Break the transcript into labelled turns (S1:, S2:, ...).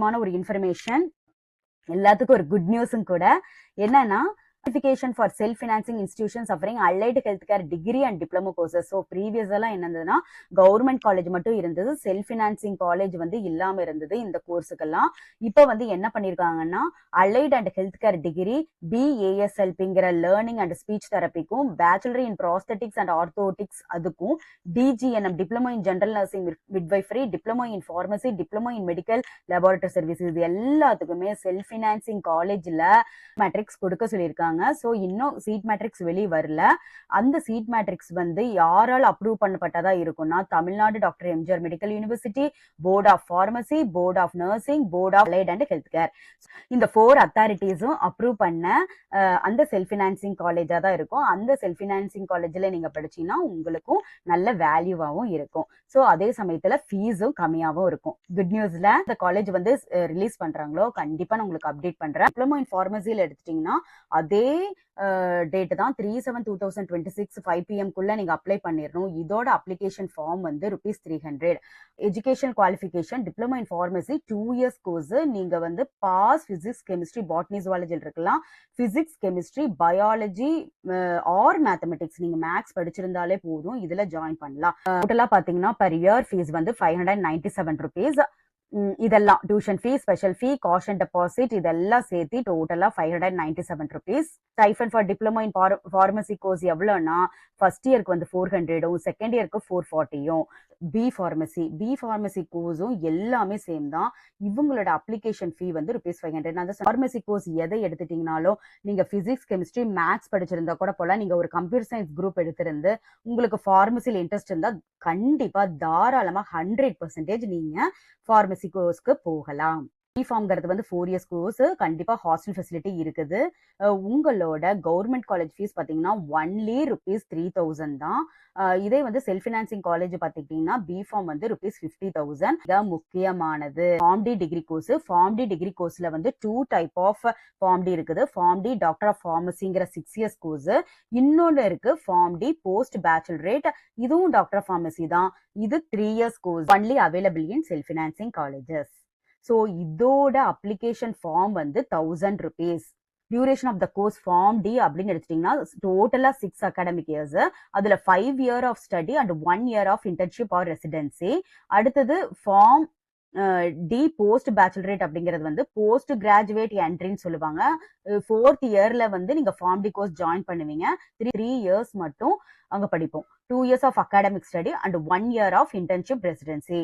S1: முக்கியமான ஒரு இன்ஃபர்மேஷன், எல்லாத்துக்கும் ஒரு குட் நியூஸும் கூட. என்னன்னா, certification for self-financing institutions offering allied healthcare degree and diploma courses. So previous எல்லாம் என்னதுன்னா கவர்மெண்ட் காலேஜ் மட்டும் இருந்தது, செல்ஃப் ஃபினான்சிங் காலேஜ் வந்து இல்லாம இருந்தது இந்த கோர்ஸுக்கெல்லாம். இப்போ வந்து என்ன பண்ணிருக்காங்கன்னா allied and health care degree BASLPங்கிற லேர்னிங் அண்ட் ஸ்பீச் தெரப்பிக்கும், bachelor in prosthetics and orthotics அதுக்கும், DGNM diploma in general nursing midwifery, diploma in pharmacy, diploma in medical laboratory service, இது எல்லாத்துக்குமே செல்ஃப் ஃபினான்சிங் காலேஜ்ல மேட்ரிக்ஸ் கொடுக்க சொல்லியிருக்காங்க. சோ இன்னும் seat matrix வெளியே வரல. அந்த சீட் மேட்ரிக்ஸ் வந்து யாரால் அப்ரூவ் பண்ணப்பட்டதா இருக்கும்னா Tamil Nadu doctor MGR medical university, board of pharmacy, board of nursing, board of allied and health care, இந்த 4 அத்தாரிட்டிஸும் அப்ரூவ் பண்ண அந்த செல்ஃப் ஃபினான்சிங் காலேஜா தான் இருக்கும். அந்த செல்ஃப் ஃபினான்சிங் காலேஜ்ல நீங்க படிச்சீங்கன்னா உங்களுக்கும் நல்ல வேல்யூவாகவும் இருக்கும். ஸோ அதே சமயத்துல ஃபீஸும் கம்மியாகவும் இருக்கும். குட் நியூஸ்ல இந்த காலேஜ் வந்து ரிலீஸ் பண்றாங்களோ கண்டிப்பா நான் உங்களுக்கு அப்டேட் பண்றேன். டிப்ளமோ இன் ஃபார்மசியில் எடுத்துட்டீங்கன்னா அதே டேட் தான் 3/7/2026 5 PM குள்ள நீங்க அப்ளை பண்ணிடணும். இதோட அப்ளிகேஷன் ஃபார்ம் வந்து ₹300. Education qualification diploma in pharmacy 2 years course. நீங்க வந்து பாஸ் பிசிக்ஸ், கெமிஸ்ட்ரி, பாட்னி, ஜுவாலஜியில் இருக்கலாம். Physics, chemistry, biology R mathematics நீங்க மேக்ஸ் படிச்சிருந்தாலே போதும், இதுல ஜாயின் பண்ணலாம். டோட்டலா பாத்தீங்கன்னா per year ஃபீஸ் வந்து ₹597. இதெல்லாம் tuition fee, special fee, caution deposit இதெல்லாம் சேர்த்து டோட்டலா ₹597. Stipend for diploma in pharmacy course எவ்வளோன்னா ஃபர்ஸ்ட் இயருக்கு வந்து 400, செகண்ட் இயருக்கு 440. பி ஃபார்மசி கோர்ஸும் எல்லாமே சேம் தான். இவங்களோட அப்ளிகேஷன் ஃபீ வந்து ₹500. அந்த ஃபார்மசி கோர்ஸ் எதை எடுத்துட்டீங்கனாலும் நீங்க பிசிக்ஸ், கெமிஸ்ட்ரி, மேத்ஸ் படிச்சிருந்தா கூட போல, நீங்க ஒரு கம்ப்யூட்டர் சயின்ஸ் குரூப் எடுத்திருந்து உங்களுக்கு ஃபார்மசியில் இன்ட்ரெஸ்ட் இருந்தா கண்டிப்பா தாராளமா 100% நீங்க ஃபார்மசி கோர்ஸ்க்கு போகலாம். ஃபார்ம்ங்கிறது வந்து 4 இயர்ஸ் கோர்ஸ். கண்டிப்பா ஹாஸ்டல் ஃபெசிலிட்டி இருக்குது. உங்களோட கவர்மெண்ட் காலேஜ் ஃபீஸ் பாத்தீங்கன்னா ஒன்லி ₹3,000 தான். இதே வந்து செல்ஃப் ஃபினான்சிங் காலேஜ் பாத்தீங்கன்னா பிஃபார்ம் வந்து ₹50,000. முக்கியமானது Pharm D degree course. Form D degree கோர்ஸ்ல வந்து 2 டைப் ஆஃப் ஃபார்ம் டி இருக்குது. ஃபார்ம் டி டாக்டர் ஆஃப் ஃபார்மசிங்கிற 6 இயர்ஸ் கோர்ஸ். இன்னொன்னு இருக்கு ஃபார்ம் டி போஸ்ட் பேச்சுலரேட். இதுவும் டாக்டர் ஆஃப் ஃபார்மசி தான். இது 3 years course. Only available in self financing colleges. So இதோட அப்ளிகேஷன் ஃபார்ம் வந்து ₹1,000. Duration of the course form D அப்படின்னு எடுத்துட்டீங்கன்னா டோட்டலா 6 அகாடமிக் இயர்ஸ். அதுல 5 year of study and 1 year of internship or residency. அடுத்தது pharm D post baccalaureate அப்படிங்கிறது வந்து post graduate என்ட்ரின்னு சொல்லுவாங்க. 4th இயர்ல வந்து நீங்க ஃபார்ம் டி கோர்ஸ் ஜாயின் பண்ணுவீங்க. 3 இயர்ஸ் மட்டும் அங்க படிப்போம். 2 years of academic study and 1 year of internship residency.